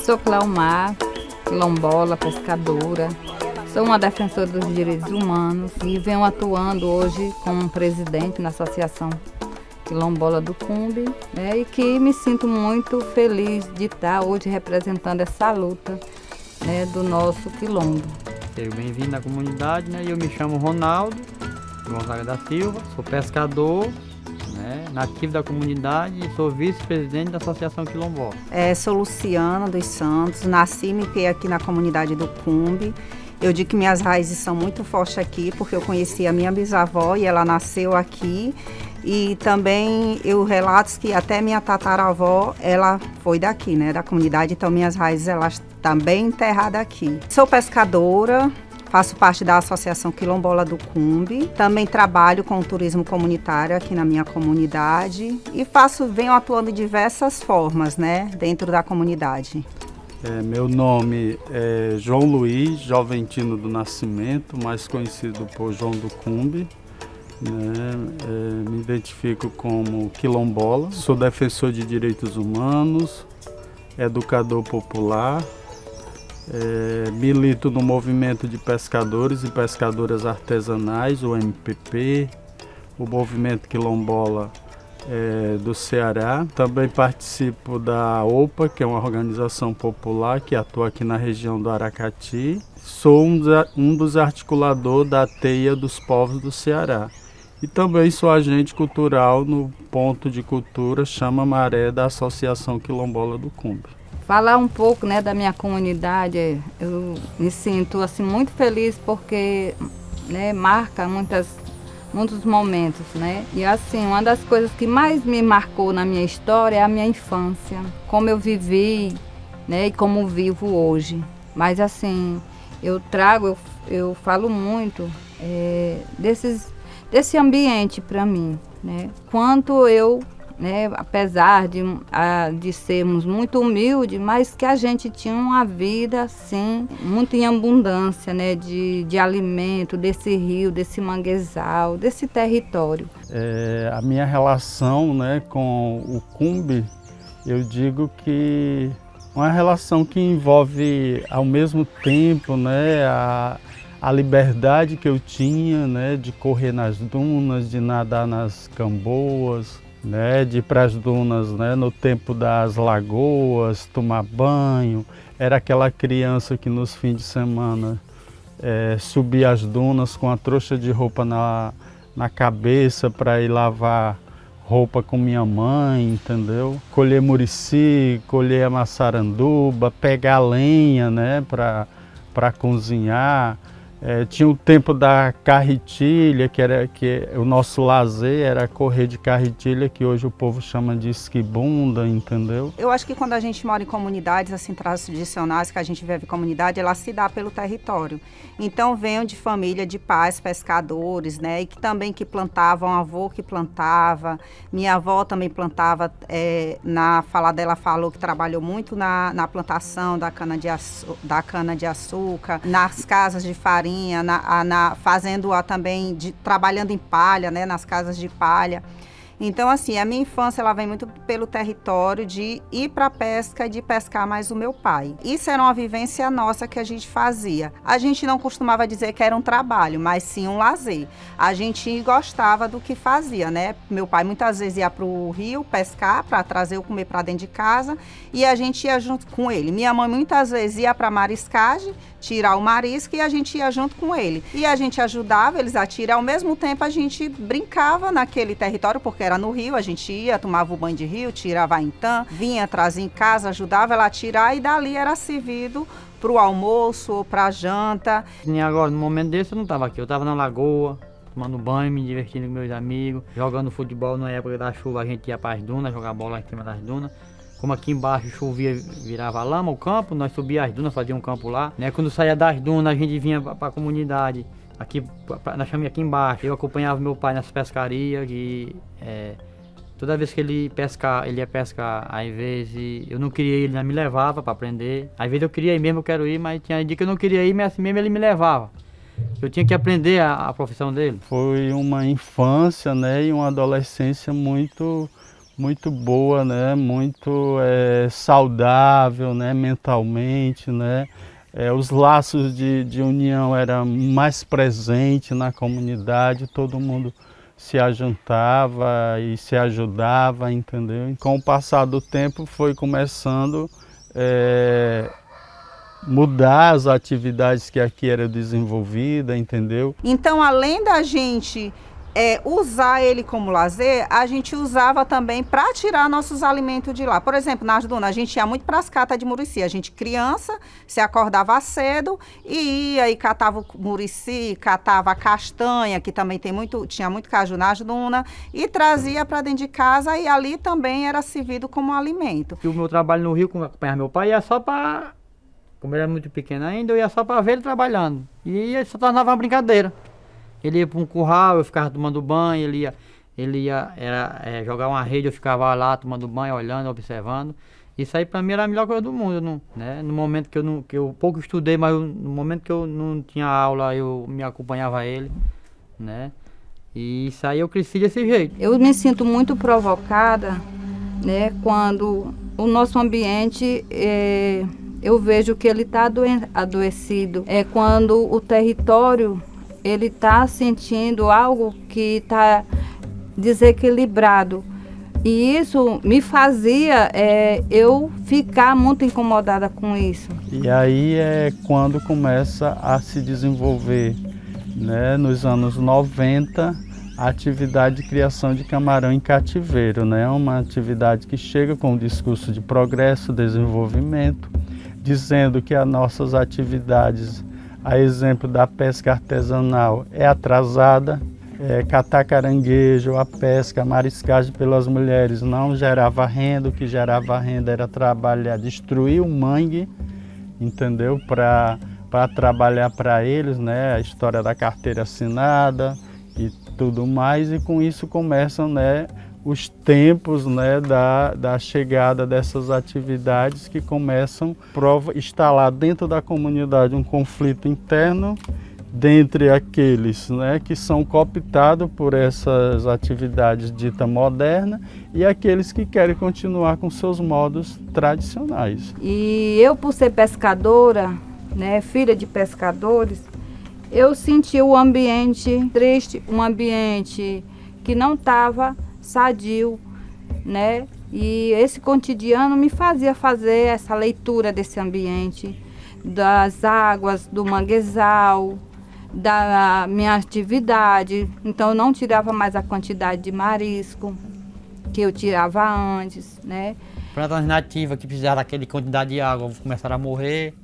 Sou Claumar, quilombola, pescadora. Sou uma defensora dos direitos humanos e venho atuando hoje como presidente na Associação Quilombola do Cumbe, né, e que me sinto muito feliz de estar hoje representando essa luta, né, do nosso quilombo. Seja bem-vindo na comunidade, né? Eu me chamo Ronaldo Gonzaga da Silva, sou pescador, né, nativo da comunidade e sou vice-presidente da Associação Quilombola. Sou Luciana dos Santos, nasci e me criei aqui na comunidade do Cumbe. Eu digo que minhas raízes são muito fortes aqui, porque eu conheci a minha bisavó e ela nasceu aqui. E também eu relato que até minha tataravó, ela foi daqui, né, da comunidade, então minhas raízes elas estão bem enterradas aqui. Sou pescadora, faço parte da Associação Quilombola do Cumbe, também trabalho com o turismo comunitário aqui na minha comunidade e venho atuando de diversas formas, né, dentro da comunidade. Meu nome é João Luiz Joventino do Nascimento, mais conhecido por João do Cumbe. Me identifico como quilombola, sou defensor de direitos humanos, educador popular, milito no movimento de pescadores e pescadoras artesanais, o MPP, o movimento quilombola do Ceará. Também participo da OPA, que é uma organização popular que atua aqui na região do Aracati. Sou um dos articuladores da Teia dos Povos do Ceará. E também sou agente cultural no ponto de cultura Chama Maré da Associação Quilombola do Cumbe. Falar um pouco, né, da minha comunidade, eu me sinto assim, muito feliz porque, né, marca muitos momentos, né? E assim, uma das coisas que mais me marcou na minha história é a minha infância, como eu vivi, né, e como vivo hoje. Mas assim, eu falo muito desse ambiente para mim, né? Quanto eu, né, apesar de sermos muito humildes, mas que a gente tinha uma vida assim, muito em abundância, né, de alimento, desse rio, desse manguezal, desse território. A minha relação, né, com o Cumbe, eu digo que uma relação que envolve ao mesmo tempo, né, a liberdade que eu tinha, né, de correr nas dunas, de nadar nas camboas, né, de ir para as dunas, né, no tempo das lagoas, tomar banho. Era aquela criança que nos fins de semana subia as dunas com a trouxa de roupa na cabeça para ir lavar roupa com minha mãe, entendeu? Colher murici, colher a maçaranduba, pegar lenha, né, para cozinhar. Tinha o tempo da carretilha, que o nosso lazer era correr de carretilha, que hoje o povo chama de esquibunda, entendeu? Eu acho que quando a gente mora em comunidades assim tradicionais, que a gente vive em comunidade, ela se dá pelo território. Então venho de família de pais pescadores, né, e que plantavam, avô que plantava, minha avó também plantava, na fala dela falou que trabalhou muito na plantação da cana-de-açúcar, nas casas de farinha, fazendo também, trabalhando em palha, né, nas casas de palha. Então, assim, a minha infância ela vem muito pelo território de ir para a pesca e de pescar mais o meu pai. Isso era uma vivência nossa que a gente fazia. A gente não costumava dizer que era um trabalho, mas sim um lazer. A gente gostava do que fazia, né? Meu pai muitas vezes ia para o rio pescar para trazer o comer para dentro de casa e a gente ia junto com ele. Minha mãe muitas vezes ia para a mariscagem, tirar o marisco e a gente ia junto com ele. E a gente ajudava eles a tirar, ao mesmo tempo a gente brincava naquele território, porque era no rio, a gente ia, tomava o banho de rio, tirava a intã, vinha, trazia em casa, ajudava ela a tirar e dali era servido para o almoço ou para a janta. E agora, no momento desse eu não estava aqui, eu estava na lagoa, tomando banho, me divertindo com meus amigos, jogando futebol. Na época da chuva a gente ia para as dunas, jogar bola em cima das dunas. Como aqui embaixo chovia, virava lama o campo, nós subíamos as dunas, fazíamos um campo lá, né? Quando saía das dunas a gente vinha para a comunidade, aqui, nós chamamos aqui embaixo. Eu acompanhava meu pai nas pescarias, que toda vez que ele ia pescar, às vezes eu não queria ir, ele não me levava para aprender. Às vezes eu queria ir mesmo, eu quero ir, mas tinha dia que eu não queria ir, mas assim mesmo ele me levava. Eu tinha que aprender a profissão dele. Foi uma infância, né, e uma adolescência muito muito boa, né? Muito saudável, né? Mentalmente, né? Os laços de união eram mais presentes na comunidade, todo mundo se ajuntava e se ajudava, entendeu? E com o passar do tempo foi começando mudar as atividades que aqui eram desenvolvidas, entendeu? Então, além da gente usar ele como lazer, a gente usava também para tirar nossos alimentos de lá. Por exemplo, na Dunas, a gente ia muito para as catas de murici. A gente, criança, se acordava cedo e ia e catava o murici, catava a castanha, que também tinha muito caju na Dunas, e trazia para dentro de casa, e ali também era servido como alimento. E o meu trabalho no Rio, como acompanhava meu pai, ia só para... Como ele era muito pequeno ainda, eu ia só para ver ele trabalhando. E isso tornava uma brincadeira. Ele ia para um curral, eu ficava tomando banho, ele ia jogar uma rede, eu ficava lá tomando banho, olhando, observando. Isso aí para mim era a melhor coisa do mundo, né? No momento que eu pouco estudei, mas no momento que eu não tinha aula, eu me acompanhava ele, né? E isso aí eu cresci desse jeito. Eu me sinto muito provocada, né, quando o nosso ambiente, eu vejo que ele está adoecido. É quando o território ele está sentindo algo que está desequilibrado. E isso me fazia eu ficar muito incomodada com isso. E aí é quando começa a se desenvolver, né, nos anos 90, a atividade de criação de camarão em cativeiro, né? Uma atividade que chega com um discurso de progresso, desenvolvimento, dizendo que as nossas atividades, a exemplo da pesca artesanal, é atrasada, catar caranguejo, a pesca, a mariscagem pelas mulheres não gerava renda, o que gerava renda era trabalhar, destruir o mangue, entendeu? Para trabalhar para eles, né? A história da carteira assinada e tudo mais, e com isso começam, né, os tempos, né, da chegada dessas atividades que começam a instalar dentro da comunidade um conflito interno dentre aqueles, né, que são cooptados por essas atividades ditas modernas e aqueles que querem continuar com seus modos tradicionais. E eu, por ser pescadora, né, filha de pescadores, eu senti o ambiente triste, um ambiente que não estava sadio, né? E esse cotidiano me fazia fazer essa leitura desse ambiente, das águas, do manguezal, da minha atividade. Então eu não tirava mais a quantidade de marisco que eu tirava antes, né? Plantas nativas que precisavam daquela quantidade de água começaram a morrer,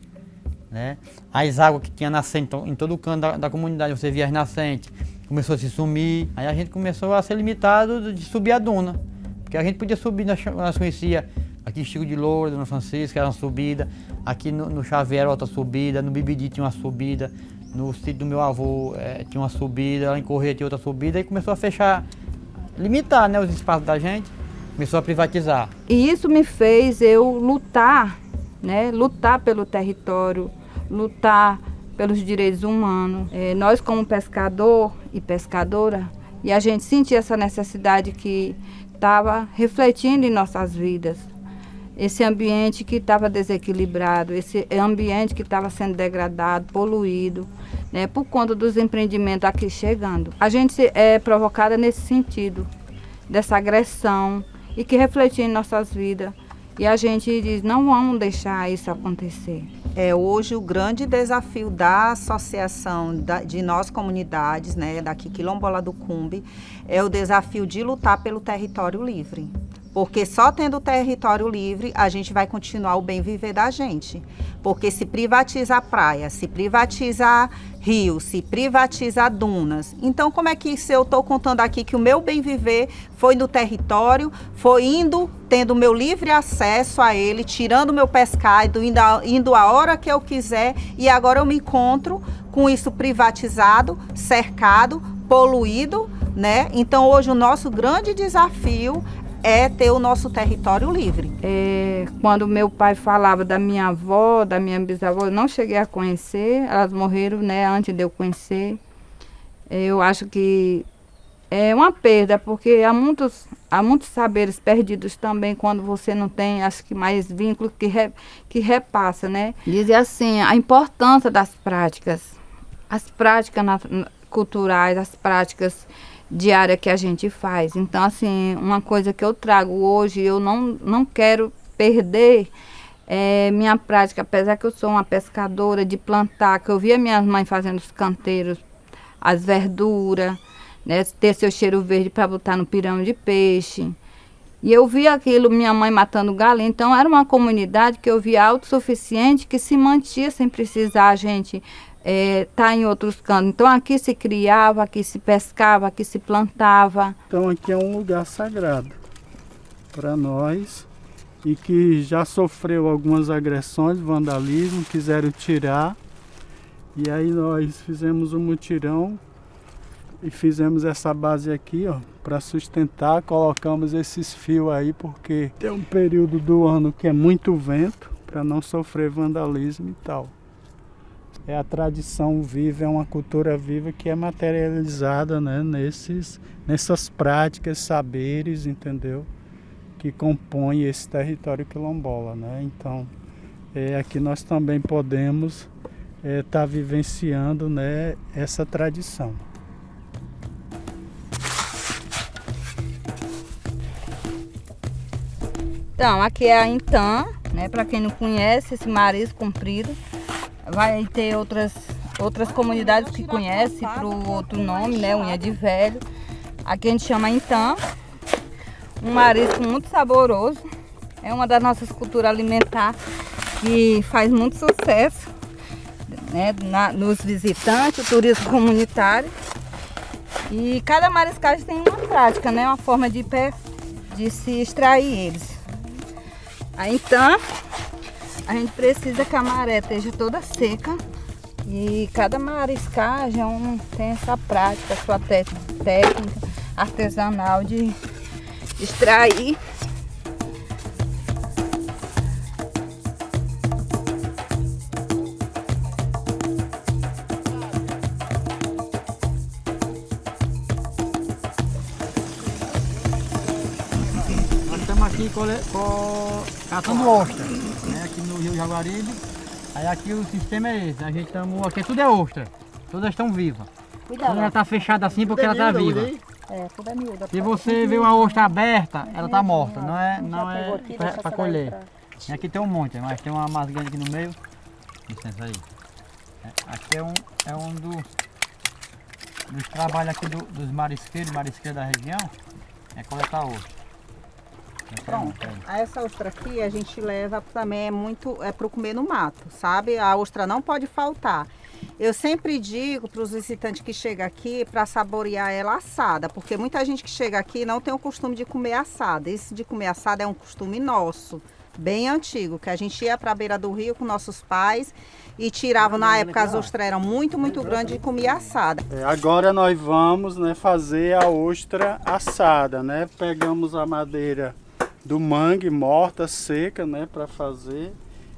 né? As águas que tinha nascente em todo o canto da comunidade, você via as nascentes, começou a se sumir. Aí a gente começou a ser limitado de subir a duna, porque a gente podia subir, nós conhecia aqui em Chico de Lourdes, no Francisco era uma subida, aqui no Xavier outra subida, no Bibidi tinha uma subida, no sítio do meu avô tinha uma subida, lá em Correia tinha outra subida, e começou a fechar, limitar, né, os espaços da gente, começou a privatizar. E isso me fez eu lutar, né, lutar pelo território, lutar pelos direitos humanos. Nós como pescador e pescadora, e a gente sentia essa necessidade que estava refletindo em nossas vidas. Esse ambiente que estava desequilibrado, esse ambiente que estava sendo degradado, poluído, né, por conta dos empreendimentos aqui chegando. A gente é provocada nesse sentido, dessa agressão, e que refletia em nossas vidas. E a gente diz, não vamos deixar isso acontecer. Hoje o grande desafio da associação de nós comunidades, né, daqui Quilombola do Cumbe, é o desafio de lutar pelo território livre. Porque só tendo território livre, a gente vai continuar o bem viver da gente. Porque se privatiza a praia, se privatiza rio, se privatiza dunas. Então, como é que se eu estou contando aqui que o meu bem viver foi no território, foi tendo meu livre acesso a ele, tirando meu pescado, indo a hora que eu quiser, e agora eu me encontro com isso privatizado, cercado, poluído, né? Então, hoje o nosso grande desafio é ter o nosso território livre. Quando meu pai falava da minha avó, da minha bisavó, eu não cheguei a conhecer, elas morreram, né, antes de eu conhecer. Eu acho que é uma perda, porque há muitos saberes perdidos também quando você não tem, acho que mais vínculo que repassa, né? Dizem assim, a importância das práticas, as práticas culturais, as práticas diárias que a gente faz. Então, assim, uma coisa que eu trago hoje, eu não quero perder minha prática, apesar que eu sou uma pescadora de plantar, que eu via minhas mães fazendo os canteiros, as verduras, né, ter seu cheiro verde para botar no pirão de peixe. E eu via aquilo, minha mãe matando galinha. Então, era uma comunidade que eu via autossuficiente, que se mantinha sem precisar a gente estar em outros cantos. Então, aqui se criava, aqui se pescava, aqui se plantava. Então, aqui é um lugar sagrado para nós e que já sofreu algumas agressões, vandalismo, quiseram tirar. E aí nós fizemos um mutirão e fizemos essa base aqui, ó, para sustentar. Colocamos esses fios aí porque tem um período do ano que é muito vento, para não sofrer vandalismo e tal. É a tradição viva, é uma cultura viva que é materializada, né, nessas práticas, saberes, entendeu? Que compõem esse território quilombola, né? Então, aqui nós também podemos estar vivenciando, né, essa tradição. Então, aqui é a Intã, né? Para quem não conhece, esse marisco comprido. Vai ter outras comunidades que conhecem por outro nome, né? Unha de velho. Aqui a gente chama Intã. Um marisco muito saboroso. É uma das nossas culturas alimentares que faz muito sucesso, né? Nos visitantes, o turismo comunitário. E cada mariscagem tem uma prática, né? Uma forma de se extrair eles. Aí então, a gente precisa que a maré esteja toda seca e cada mariscagem tem essa prática, sua técnica artesanal de extrair. Nós estamos aqui catando ostra, né, aqui no Rio Jaguaribe. Aí aqui o sistema é esse, aqui tudo é ostra, todas estão vivas. Quando ela está fechada assim porque ela está viva. Tudo é miúda. Se você vê uma ostra aberta, ela está morta, não é para colher. E aqui tem um monte, mas tem uma mais grande aqui no meio. Licença aí. Aqui é um dos trabalhos aqui dos marisqueiros da região, é coletar ostra. Pronto, essa ostra aqui a gente leva também para o comer no mato, sabe? A ostra não pode faltar. Eu sempre digo para os visitantes que chegam aqui para saborear ela assada, porque muita gente que chega aqui não tem o costume de comer assada. Esse de comer assada é um costume nosso, bem antigo, que a gente ia para a beira do rio com nossos pais e tirava, na época as ostras eram muito grandes e comia assada. Agora nós vamos, né, fazer a ostra assada, né? Pegamos a madeira do mangue morta, seca, né, para fazer.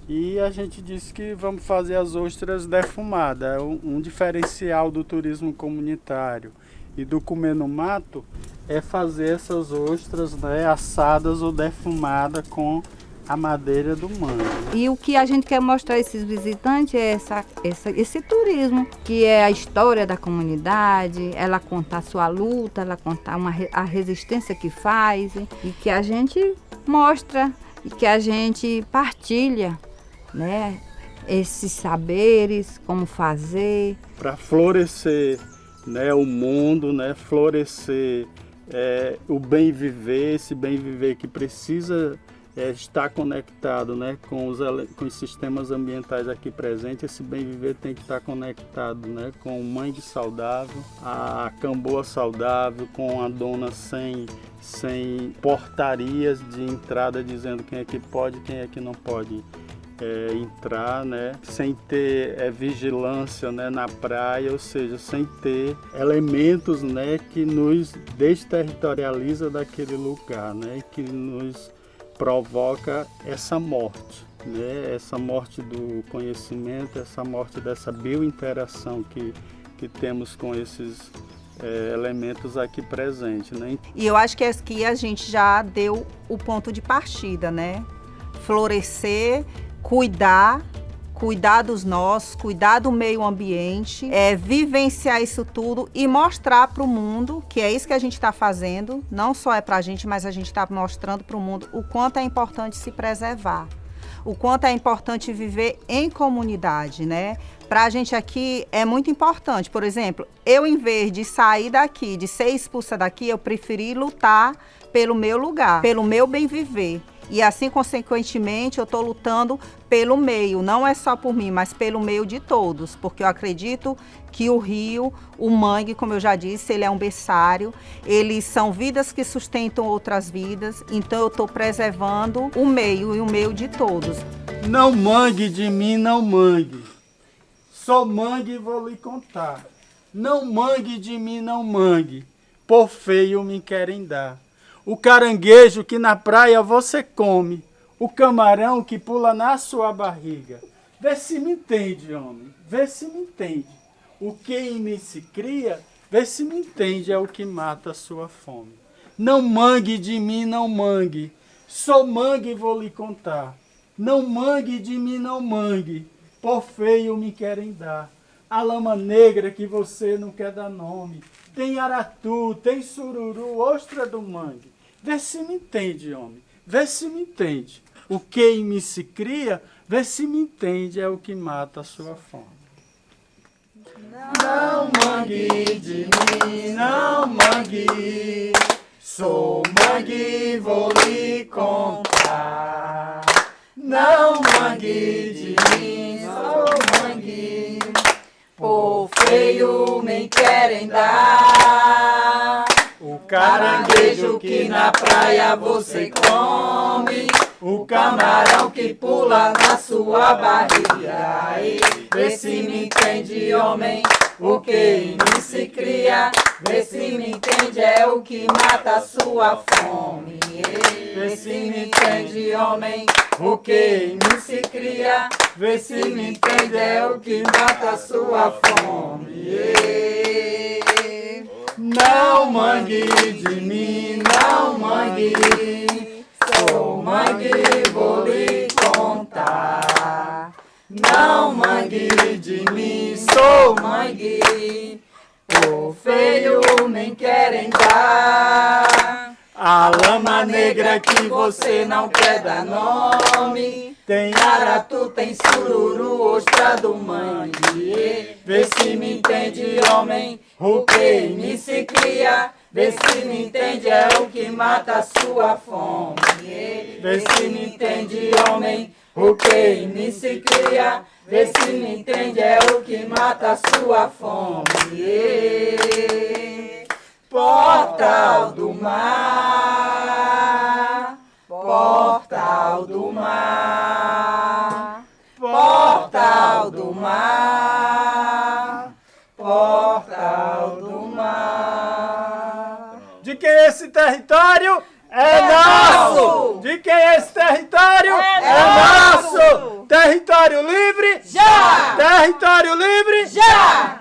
E a gente disse que vamos fazer as ostras defumadas. Um diferencial do turismo comunitário e do comer no mato é fazer essas ostras, né, assadas ou defumadas com a madeira do mangue. E o que a gente quer mostrar a esses visitantes é esse turismo, que é a história da comunidade, ela contar a sua luta, ela contar a resistência que faz e que a gente mostra e que a gente partilha, né, esses saberes, como fazer. Para florescer, né, o mundo, né, florescer o bem viver, esse bem viver que precisa estar conectado, né, com os sistemas ambientais aqui presentes. Esse bem viver tem que estar conectado, né, com o mangue saudável, a camboa saudável, com a dona sem portarias de entrada dizendo quem é que pode e quem é que não pode entrar, né, sem ter vigilância, né, na praia, ou seja, sem ter elementos, né, que nos desterritorializa daquele lugar, né, que nos provoca essa morte, né, essa morte do conhecimento, essa morte dessa biointeração que temos com esses elementos aqui presentes, né? E eu acho que aqui a gente já deu o ponto de partida, né? Florescer, cuidar dos nossos, cuidar do meio ambiente, vivenciar isso tudo e mostrar para o mundo, que é isso que a gente está fazendo, não só é para a gente, mas a gente está mostrando para o mundo o quanto é importante se preservar, o quanto é importante viver em comunidade, né? Para a gente aqui é muito importante. Por exemplo, eu, em vez de sair daqui, de ser expulsa daqui, eu preferi lutar pelo meu lugar, pelo meu bem viver. E assim, consequentemente, eu estou lutando pelo meio, não é só por mim, mas pelo meio de todos, porque eu acredito que o rio, o mangue, como eu já disse, ele é um berçário, eles são vidas que sustentam outras vidas, então eu estou preservando o meio e o meio de todos. Não mangue de mim, não mangue. Sou mangue e vou lhe contar. Não mangue de mim, não mangue, por feio me querem dar. O caranguejo que na praia você come, o camarão que pula na sua barriga. Vê se me entende, homem, vê se me entende. O que em mim se cria, vê se me entende, é o que mata a sua fome. Não mangue de mim, não mangue, sou mangue e vou lhe contar. Não mangue de mim, não mangue, por feio me querem dar. A lama negra que você não quer dar nome. Tem aratu, tem sururu, ostra do mangue. Vê se me entende, homem, vê se me entende. O que em mim se cria, vê se me entende, é o que mata a sua fome. Não mangue de mim, não mangue, sou mangue, vou lhe contar. Não mangue de mim, sou mangue, por feio me querem dar. O caranguejo que na praia você come, o camarão que pula na sua barriga. Vê se me entende, homem, o que em mim se cria. Vê se me entende, é o que mata a sua fome. Vê se me entende, homem, o que em mim se cria. Vê se me entende, é o que mata a sua fome. Não mangue de mim, não mangue, sou mangue, vou lhe contar. Não mangue de mim, sou mangue, por feio nem querem dar. A lama negra que você não quer dar nome, tem aratu, tem sururu, ostra do mangue. Vê se me entende, homem, o que em mim se cria. Vê se me entende, é o que mata a sua fome. Vê se me entende, homem, o que em mim se cria. Vê se me entende, é o que mata a sua fome. Portal do mar, portal do mar, portal do mar, portal do mar. De quem é esse território? É nosso! De quem é esse território? É nosso! Território livre? Já! Território livre? Já!